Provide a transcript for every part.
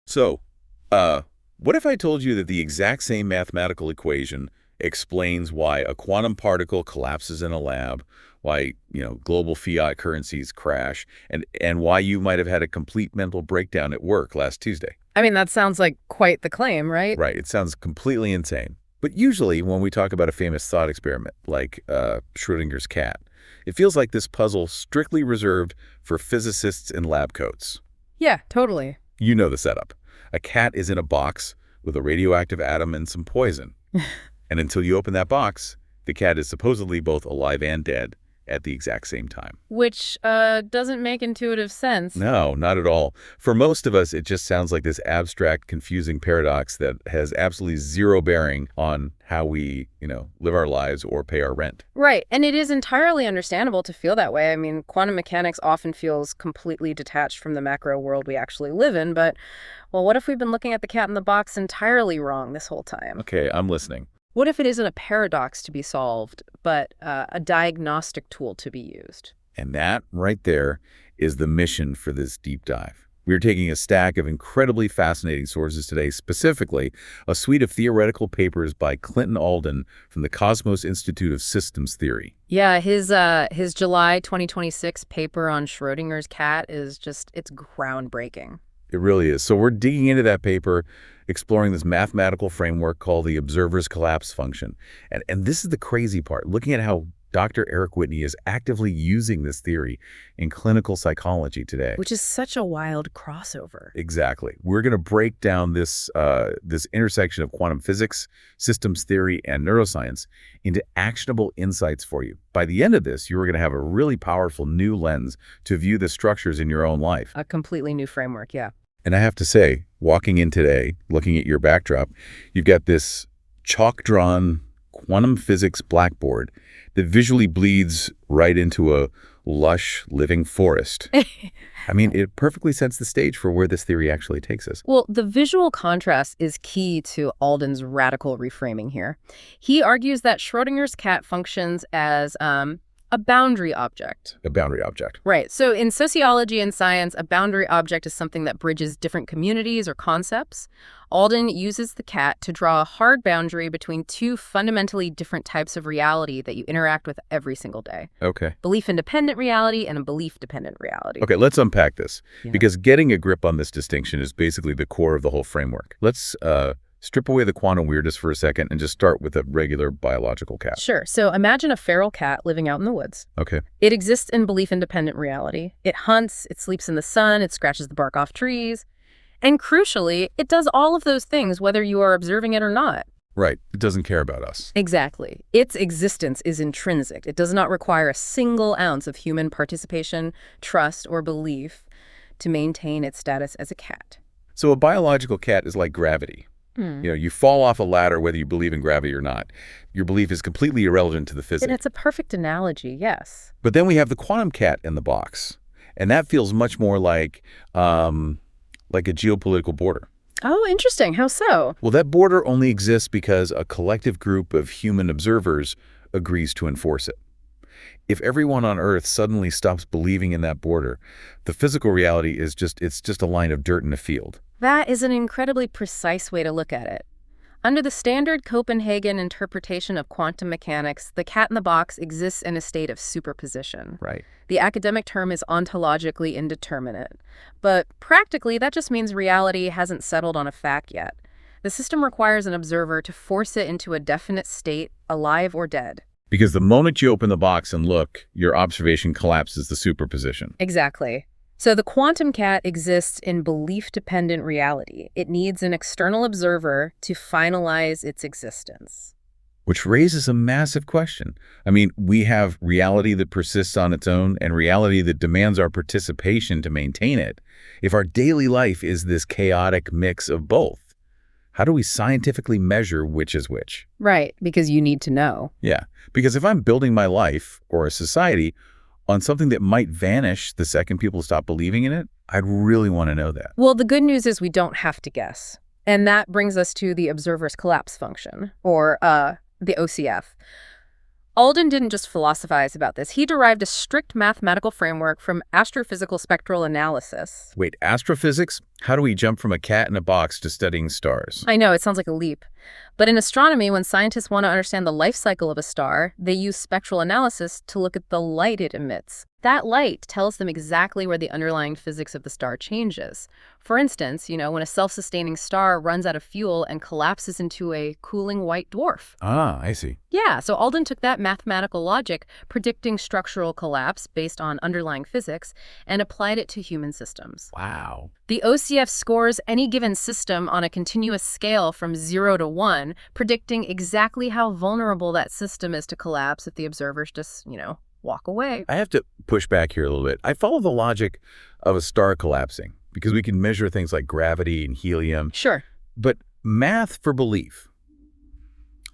So, what if I told you that the exact same mathematical equation explains why a quantum particle collapses in a lab, why, global fiat currencies crash, and why you might have had a complete mental breakdown at work last Tuesday? I mean, that sounds like quite the claim, right? Right. It sounds completely insane. But usually when we talk about a famous thought experiment like Schrödinger's cat, it feels like this puzzle strictly reserved for physicists in lab coats. Yeah, totally. You know the setup. A cat is in a box with a radioactive atom and some poison. And until you open that box, the cat is supposedly both alive and dead at the exact same time. Which doesn't make intuitive sense. No, not at all. For most of us, it just sounds like this abstract, confusing paradox that has absolutely zero bearing on how we, live our lives or pay our rent. Right. And it is entirely understandable to feel that way. I mean, quantum mechanics often feels completely detached from the macro world we actually live in. But, well, what if we've been looking at the cat in the box entirely wrong this whole time? Okay, I'm listening. What if it isn't a paradox to be solved, but a diagnostic tool to be used? And that right there is the mission for this deep dive. We're taking a stack of incredibly fascinating sources today, specifically a suite of theoretical papers by Clinton Alden from the Kosmos Institute of Systems Theory. Yeah, his July 2026 paper on Schrödinger's cat is it's groundbreaking. It really is. So we're digging into that paper, exploring this mathematical framework called the observer's collapse function. And this is the crazy part, looking at how Dr. Eric Whitney is actively using this theory in clinical psychology today. Which is such a wild crossover. Exactly. We're going to break down this intersection of quantum physics, systems theory, and neuroscience into actionable insights for you. By the end of this, you're going to have a really powerful new lens to view the structures in your own life. A completely new framework, yeah. And I have to say, walking in today, looking at your backdrop, you've got this chalk-drawn quantum physics blackboard that visually bleeds right into a lush, living forest. I mean, it perfectly sets the stage for where this theory actually takes us. Well, the visual contrast is key to Alden's radical reframing here. He argues that Schrödinger's cat functions as a boundary object. A boundary object. Right. So in sociology and science, a boundary object is something that bridges different communities or concepts. Alden uses the cat to draw a hard boundary between two fundamentally different types of reality that you interact with every single day. Okay. Belief-independent reality and a belief-dependent reality. Okay, let's unpack this. Yeah. Because getting a grip on this distinction is basically the core of the whole framework. Let's strip away the quantum weirdness for a second and just start with a regular biological cat. Sure. So imagine a feral cat living out in the woods. Okay. It exists in belief-independent reality. It hunts, it sleeps in the sun, it scratches the bark off trees. And crucially, it does all of those things whether you are observing it or not. Right. It doesn't care about us. Exactly. Its existence is intrinsic. It does not require a single ounce of human participation, trust, or belief to maintain its status as a cat. So a biological cat is like gravity. You fall off a ladder whether you believe in gravity or not. Your belief is completely irrelevant to the physics. And it's a perfect analogy, yes. But then we have the quantum cat in the box. And that feels much more like a geopolitical border. Oh, interesting. How so? Well, that border only exists because a collective group of human observers agrees to enforce it. If everyone on Earth suddenly stops believing in that border, the physical reality is just a line of dirt in a field. That is an incredibly precise way to look at it. Under the standard Copenhagen interpretation of quantum mechanics, the cat in the box exists in a state of superposition. Right. The academic term is ontologically indeterminate. But practically, that just means reality hasn't settled on a fact yet. The system requires an observer to force it into a definite state, alive or dead. Because the moment you open the box and look, your observation collapses the superposition. Exactly. So the quantum cat exists in belief-dependent reality. It needs an external observer to finalize its existence. Which raises a massive question. I mean, we have reality that persists on its own and reality that demands our participation to maintain it. If our daily life is this chaotic mix of both, how do we scientifically measure which is which? Right, because you need to know. Yeah, because if I'm building my life or a society on something that might vanish the second people stop believing in it, I'd really want to know that. Well, the good news is we don't have to guess. And that brings us to the observer's collapse function, or the OCF. Alden didn't just philosophize about this. He derived a strict mathematical framework from astrophysical spectral analysis. Wait, astrophysics? How do we jump from a cat in a box to studying stars? I know, it sounds like a leap. But in astronomy, when scientists want to understand the life cycle of a star, they use spectral analysis to look at the light it emits. That light tells them exactly where the underlying physics of the star changes. For instance, when a self-sustaining star runs out of fuel and collapses into a cooling white dwarf. Ah, I see. Yeah, so Alden took that mathematical logic, predicting structural collapse based on underlying physics, and applied it to human systems. Wow. The OCF scores any given system on a continuous scale from 0 to 1, predicting exactly how vulnerable that system is to collapse if the observers just, walk away. I have to push back here a little bit. I follow the logic of a star collapsing because we can measure things like gravity and helium. Sure. But math for belief.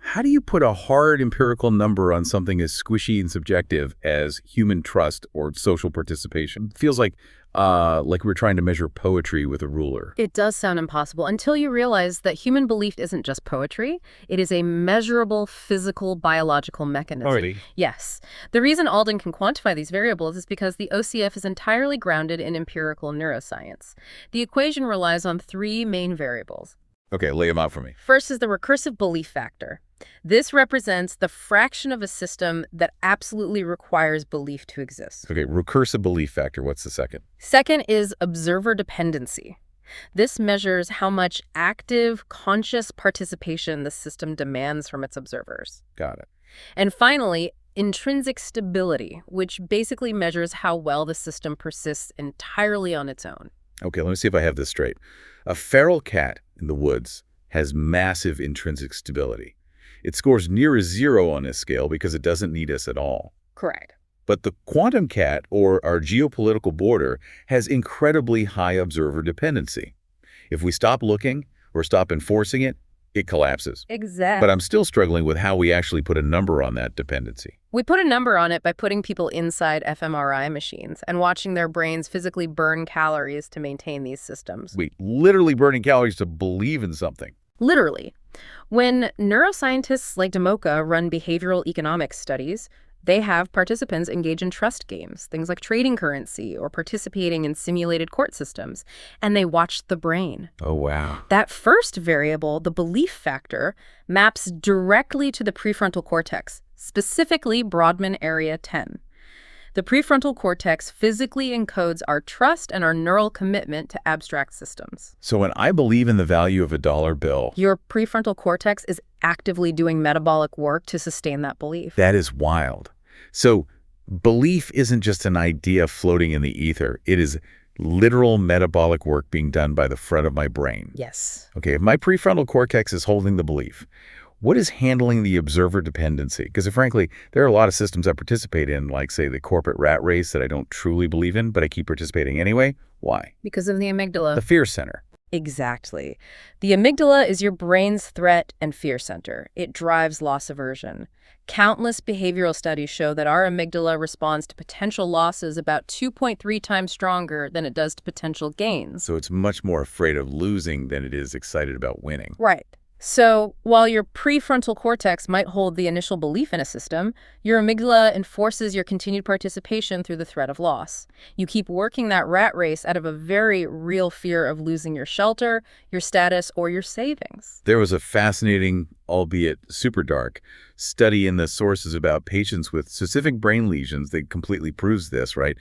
How do you put a hard empirical number on something as squishy and subjective as human trust or social participation? It feels like we're trying to measure poetry with a ruler. It does sound impossible until you realize that human belief isn't just poetry. It is a measurable, physical, biological mechanism. Oh, really? Yes. The reason Alden can quantify these variables is because the OCF is entirely grounded in empirical neuroscience. The equation relies on 3 main variables. Okay, lay them out for me. First is the recursive belief factor. This represents the fraction of a system that absolutely requires belief to exist. Okay, recursive belief factor. What's the second? Second is observer dependency. This measures how much active, conscious participation the system demands from its observers. Got it. And finally, intrinsic stability, which basically measures how well the system persists entirely on its own. Okay, let me see if I have this straight. A feral cat in the woods has massive intrinsic stability. It scores near a 0 on this scale because it doesn't need us at all. Correct. But the quantum cat, or our geopolitical border, has incredibly high observer dependency. If we stop looking or stop enforcing it, it collapses. Exactly. But I'm still struggling with how we actually put a number on that dependency. We put a number on it by putting people inside fMRI machines and watching their brains physically burn calories to maintain these systems. We literally burning calories to believe in something. Literally. When neuroscientists like Demoka run behavioral economics studies, they have participants engage in trust games, things like trading currency or participating in simulated court systems, and they watch the brain. Oh, wow. That first variable, the belief factor, maps directly to the prefrontal cortex, specifically Brodmann Area 10. The prefrontal cortex physically encodes our trust and our neural commitment to abstract systems. So when I believe in the value of a dollar bill, Your prefrontal cortex is actively doing metabolic work to sustain that belief. that is wild. So belief isn't just an idea floating in the ether. It is literal metabolic work being done by the front of my brain. Yes. Okay, if my prefrontal cortex is holding the belief, what is handling the observer dependency? Because frankly, there are a lot of systems I participate in, like, say, the corporate rat race that I don't truly believe in, but I keep participating anyway. Why? Because of the amygdala. The fear center. Exactly. The amygdala is your brain's threat and fear center. It drives loss aversion. Countless behavioral studies show that our amygdala responds to potential losses about 2.3 times stronger than it does to potential gains. So it's much more afraid of losing than it is excited about winning. Right. So while your prefrontal cortex might hold the initial belief in a system, your amygdala enforces your continued participation through the threat of loss. You keep working that rat race out of a very real fear of losing your shelter, your status, or your savings. There was a fascinating, albeit super dark, study in the sources about patients with specific brain lesions that completely proves this, right?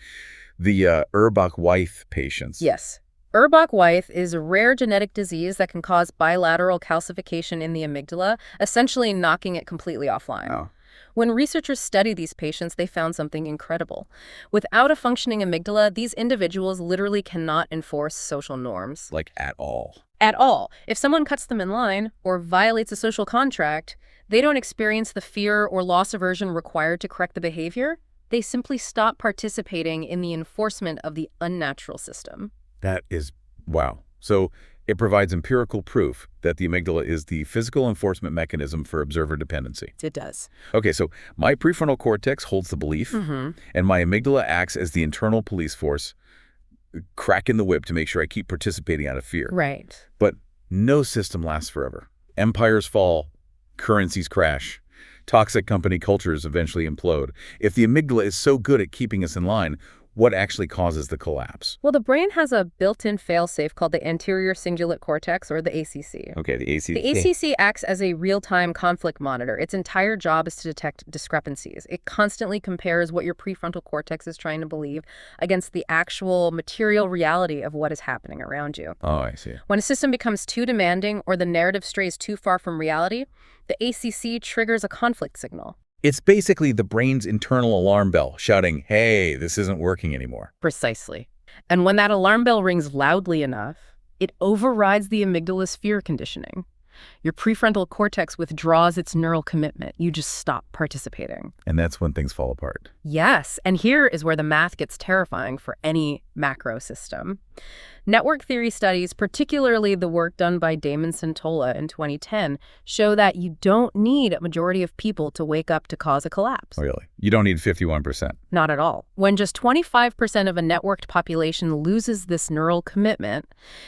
The Urbach-Wieth patients. Yes. Urbach-Wieth is a rare genetic disease that can cause bilateral calcification in the amygdala, essentially knocking it completely offline. Wow. When researchers studied these patients, they found something incredible. Without a functioning amygdala, these individuals literally cannot enforce social norms. Like at all. At all. If someone cuts them in line or violates a social contract, they don't experience the fear or loss aversion required to correct the behavior. They simply stop participating in the enforcement of the unnatural system. That is, wow. So it provides empirical proof that the amygdala is the physical enforcement mechanism for observer dependency. It does. Okay, so my prefrontal cortex holds the belief, and my amygdala acts as the internal police force, cracking the whip to make sure I keep participating out of fear. Right. But no system lasts forever. Empires fall, currencies crash, toxic company cultures eventually implode. If the amygdala is so good at keeping us in line, what actually causes the collapse? Well, the brain has a built-in fail-safe called the anterior cingulate cortex, or the ACC. Okay, the ACC. The ACC acts as a real-time conflict monitor. Its entire job is to detect discrepancies. It constantly compares what your prefrontal cortex is trying to believe against the actual material reality of what is happening around you. Oh, I see. When a system becomes too demanding or the narrative strays too far from reality, the ACC triggers a conflict signal. It's basically the brain's internal alarm bell shouting, hey, this isn't working anymore. Precisely. And when that alarm bell rings loudly enough, it overrides the amygdala's fear conditioning. Your prefrontal cortex withdraws its neural commitment. You just stop participating. And that's when things fall apart. Yes, and here is where the math gets terrifying for any macro system. Network theory studies, particularly the work done by Damon Santola in 2010, show that you don't need a majority of people to wake up to cause a collapse. Really? You don't need 51%. Not at all. When just 25% of a networked population loses this neural commitment,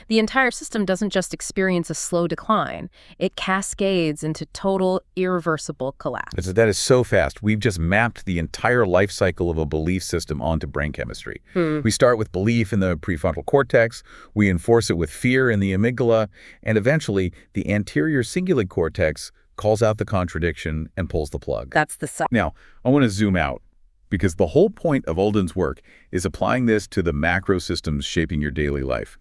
the entire system doesn't just experience a slow decline. It cascades into total, irreversible collapse. That is so fast. We've just mapped the entire life cycle of a belief system onto brain chemistry. We start with belief in the prefrontal cortex, we enforce it with fear in the amygdala, and eventually the anterior cingulate cortex calls out the contradiction and pulls the plug. That's the Now, I want to zoom out, because the whole point of Alden's work is applying this to the macro systems shaping your daily life.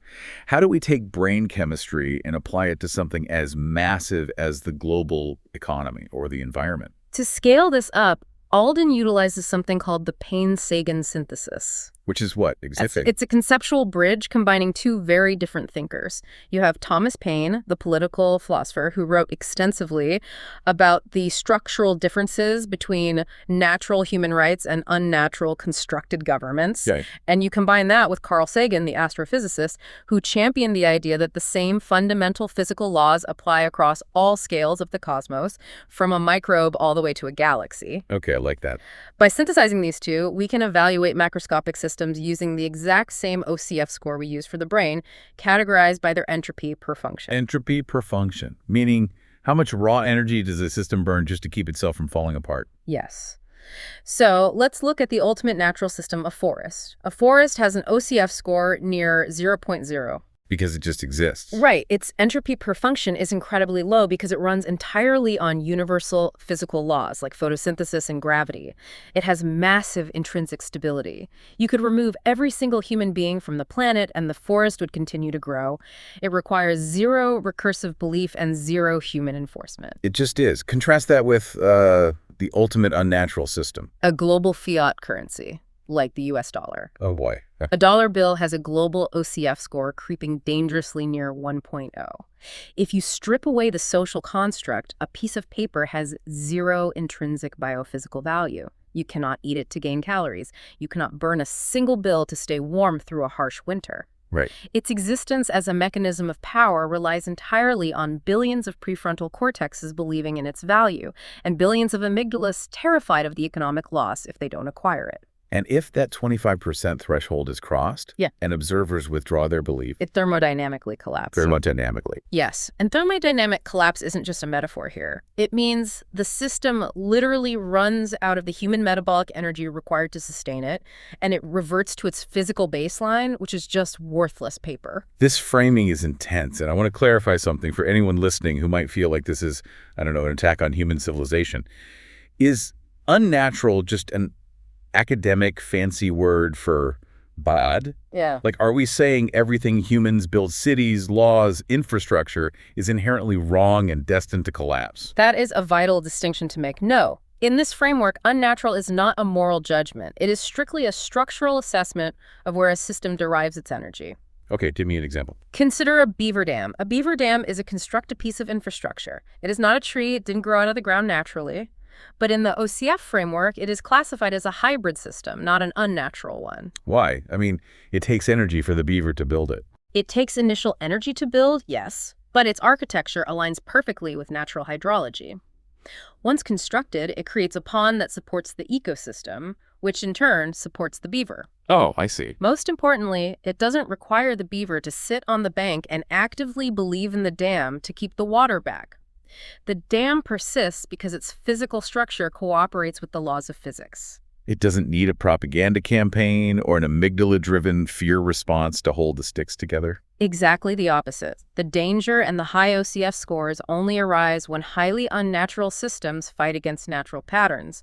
How do we take brain chemistry and apply it to something as massive as the global economy or the environment? To scale this up, Alden utilizes something called the Payne-Sagan synthesis. Which is what exactly? It's a conceptual bridge combining two very different thinkers. You have Thomas Paine, the political philosopher, who wrote extensively about the structural differences between natural human rights and unnatural constructed governments. Okay. And you combine that with Carl Sagan, the astrophysicist, who championed the idea that the same fundamental physical laws apply across all scales of the cosmos, from a microbe all the way to a galaxy. Okay, I like that. By synthesizing these two, we can evaluate macroscopic systems using the exact same OCF score we use for the brain, categorized by their entropy per function. Entropy per function, meaning how much raw energy does a system burn just to keep itself from falling apart? Yes. So let's look at the ultimate natural system, a forest. A forest has an OCF score near 0.0. Because it just exists. Right. Its entropy per function is incredibly low because it runs entirely on universal physical laws like photosynthesis and gravity. It has massive intrinsic stability. You could remove every single human being from the planet and the forest would continue to grow. It requires zero recursive belief and zero human enforcement. It just is. Contrast that with the ultimate unnatural system. A global fiat currency, like the US dollar. Oh boy. A dollar bill has a global OCF score creeping dangerously near 1.0. If you strip away the social construct, a piece of paper has zero intrinsic biophysical value. You cannot eat it to gain calories. You cannot burn a single bill to stay warm through a harsh winter. Right. Its existence as a mechanism of power relies entirely on billions of prefrontal cortexes believing in its value, and billions of amygdalas terrified of the economic loss if they don't acquire it. And if that 25% threshold is crossed, and observers withdraw their belief, it thermodynamically collapses. Thermodynamically. Yes, and thermodynamic collapse isn't just a metaphor here. It means the system literally runs out of the human metabolic energy required to sustain it, and it reverts to its physical baseline, which is just worthless paper. This framing is intense, and I want to clarify something for anyone listening who might feel like this is, I don't know, an attack on human civilization. Is unnatural just an academic fancy word for bad? Yeah. Like, are we saying everything humans build, cities, laws, infrastructure, is inherently wrong and destined to collapse? That is a vital distinction to make. No. In this framework, unnatural is not a moral judgment. It is strictly a structural assessment of where a system derives its energy. Okay, give me an example. Consider a beaver dam. A beaver dam is a constructed piece of infrastructure. It is not a tree. It didn't grow out of the ground naturally. But in the OCF framework, it is classified as a hybrid system, not an unnatural one. Why? I mean, it takes energy for the beaver to build it. It takes initial energy to build, yes, but its architecture aligns perfectly with natural hydrology. Once constructed, it creates a pond that supports the ecosystem, which in turn supports the beaver. Oh, I see. Most importantly, it doesn't require the beaver to sit on the bank and actively believe in the dam to keep the water back. The dam persists because its physical structure cooperates with the laws of physics. It doesn't need a propaganda campaign or an amygdala-driven fear response to hold the sticks together. Exactly the opposite. The danger and the high OCF scores only arise when highly unnatural systems fight against natural patterns.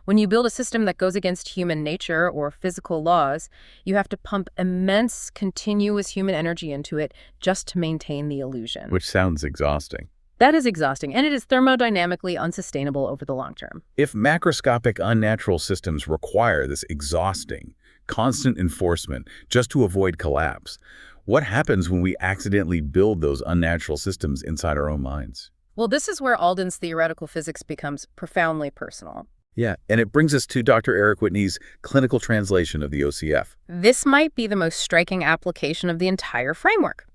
When you build a system that goes against human nature or physical laws, you have to pump immense, continuous human energy into it just to maintain the illusion. Which sounds exhausting. That is exhausting, and it is thermodynamically unsustainable over the long term. If macroscopic unnatural systems require this exhausting, constant enforcement just to avoid collapse, what happens when we accidentally build those unnatural systems inside our own minds? Well, this is where Alden's theoretical physics becomes profoundly personal. Yeah, and it brings us to Dr. Eric Whitney's clinical translation of the OCF. This might be the most striking application of the entire framework.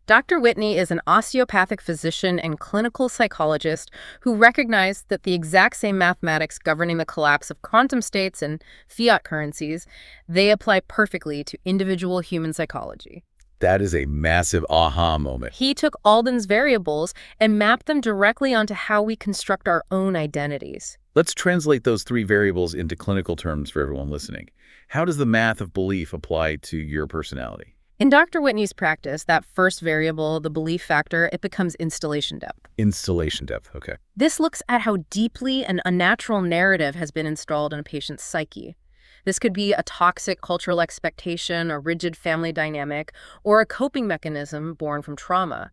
Dr. Whitney is an osteopathic physician and clinical psychologist who recognized that the exact same mathematics governing the collapse of quantum states and fiat currencies, they apply perfectly to individual human psychology. That is a massive aha moment. He took Alden's variables and mapped them directly onto how we construct our own identities. Let's translate those three variables into clinical terms for everyone listening. How does the math of belief apply to your personality? In Dr. Whitney's practice, that first variable, the belief factor, it becomes installation depth. Installation depth, okay. This looks at how deeply an unnatural narrative has been installed in a patient's psyche. This could be a toxic cultural expectation, a rigid family dynamic, or a coping mechanism born from trauma.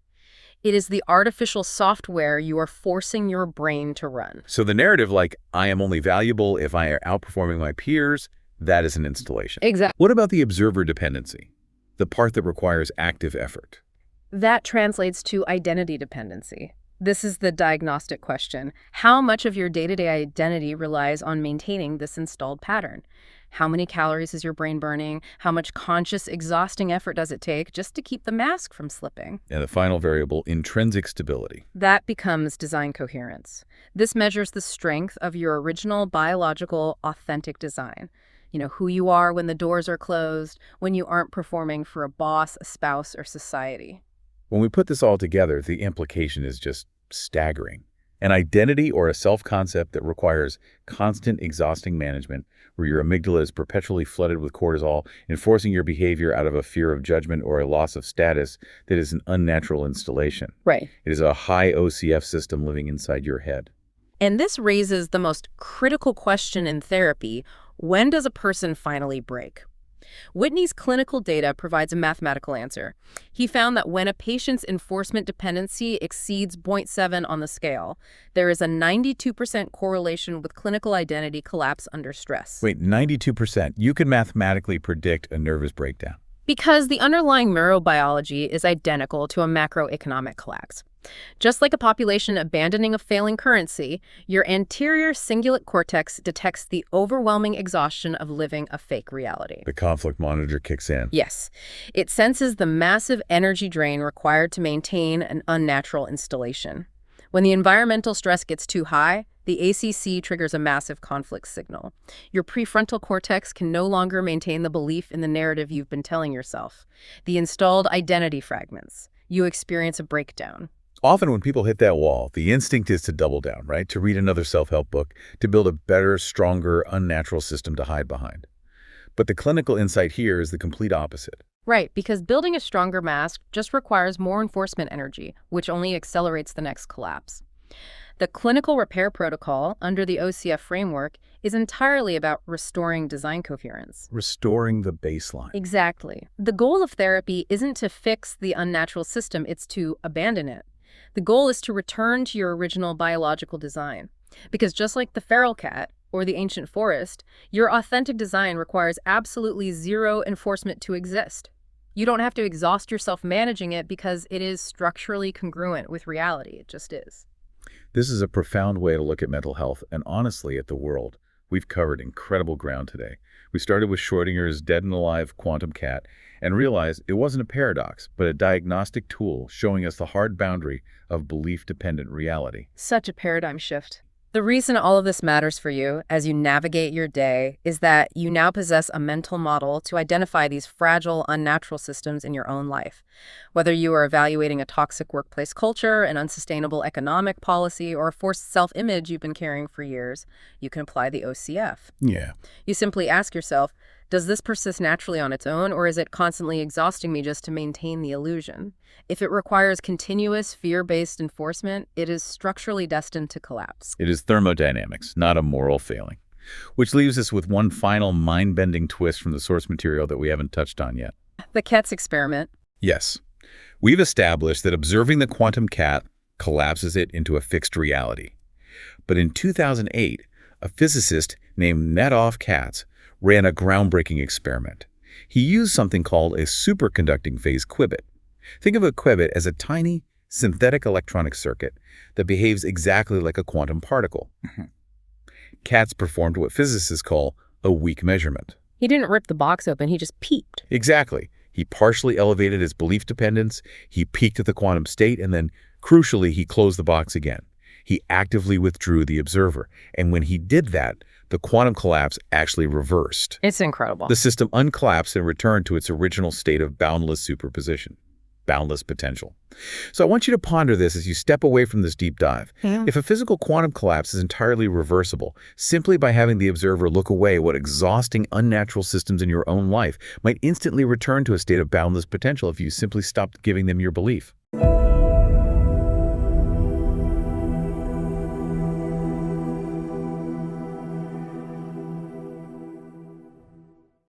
It is the artificial software you are forcing your brain to run. So the narrative like, I am only valuable if I am outperforming my peers, that is an installation. Exactly. What about the observer dependency? The part that requires active effort. That translates to identity dependency. This is the diagnostic question. How much of your day-to-day identity relies on maintaining this installed pattern? How many calories is your brain burning? How much conscious, exhausting effort does it take just to keep the mask from slipping? And the final variable, intrinsic stability. That becomes design coherence. This measures the strength of your original biological, authentic design. You know, who you are when the doors are closed, when you aren't performing for a boss, a spouse, or society. When we put this all together, the implication is just staggering. An identity or a self-concept that requires constant, exhausting management, where your amygdala is perpetually flooded with cortisol, enforcing your behavior out of a fear of judgment or a loss of status, that is an unnatural installation. Right. It is a high OCF system living inside your head. And this raises the most critical question in therapy: when does a person finally break? Whitney's clinical data provides a mathematical answer. He found that when a patient's enforcement dependency exceeds 0.7 on the scale, there is a 92% correlation with clinical identity collapse under stress. Wait, 92%? You can mathematically predict a nervous breakdown. Because the underlying neurobiology is identical to a macroeconomic collapse. Just like a population abandoning a failing currency, your anterior cingulate cortex detects the overwhelming exhaustion of living a fake reality. The conflict monitor kicks in. Yes. It senses the massive energy drain required to maintain an unnatural installation. When the environmental stress gets too high, the ACC triggers a massive conflict signal. Your prefrontal cortex can no longer maintain the belief in the narrative you've been telling yourself. The installed identity fragments. You experience a breakdown. Often when people hit that wall, the instinct is to double down, right? To read another self-help book, to build a better, stronger, unnatural system to hide behind. But the clinical insight here is the complete opposite. Right, because building a stronger mask just requires more enforcement energy, which only accelerates the next collapse. The clinical repair protocol under the OCF framework is entirely about restoring design coherence. Restoring the baseline. Exactly. The goal of therapy isn't to fix the unnatural system, it's to abandon it. The goal is to return to your original biological design. Because just like the feral cat or the ancient forest, your authentic design requires absolutely zero enforcement to exist. You don't have to exhaust yourself managing it because it is structurally congruent with reality. It just is. This is a profound way to look at mental health and honestly at the world. We've covered incredible ground today. We started with Schrödinger's dead and alive quantum cat and realized it wasn't a paradox, but a diagnostic tool showing us the hard boundary of belief-dependent reality. Such a paradigm shift. The reason all of this matters for you as you navigate your day is that you now possess a mental model to identify these fragile, unnatural systems in your own life. Whether you are evaluating a toxic workplace culture, an unsustainable economic policy, or a forced self-image you've been carrying for years, you can apply the OCF. Yeah. You simply ask yourself, does this persist naturally on its own, or is it constantly exhausting me just to maintain the illusion? If it requires continuous fear-based enforcement, it is structurally destined to collapse. It is thermodynamics, not a moral failing. Which leaves us with one final mind-bending twist from the source material that we haven't touched on yet. The Ketz experiment. Yes. We've established that observing the quantum cat collapses it into a fixed reality. But in 2008, a physicist named Nettoff Katz ran a groundbreaking experiment. He used something called a superconducting phase qubit. Think of a qubit as a tiny, synthetic electronic circuit that behaves exactly like a quantum particle. Katz performed what physicists call a weak measurement. He didn't rip the box open, he just peeped. Exactly. He partially elevated his belief dependence, he peaked at the quantum state, and then, crucially, he closed the box again. He actively withdrew the observer, and when he did that, the quantum collapse actually reversed. It's incredible. The system uncollapsed and returned to its original state of boundless superposition, boundless potential. So I want you to ponder this as you step away from this deep dive. If a physical quantum collapse is entirely reversible, simply by having the observer look away, what exhausting, unnatural systems in your own life might instantly return to a state of boundless potential if you simply stopped giving them your belief?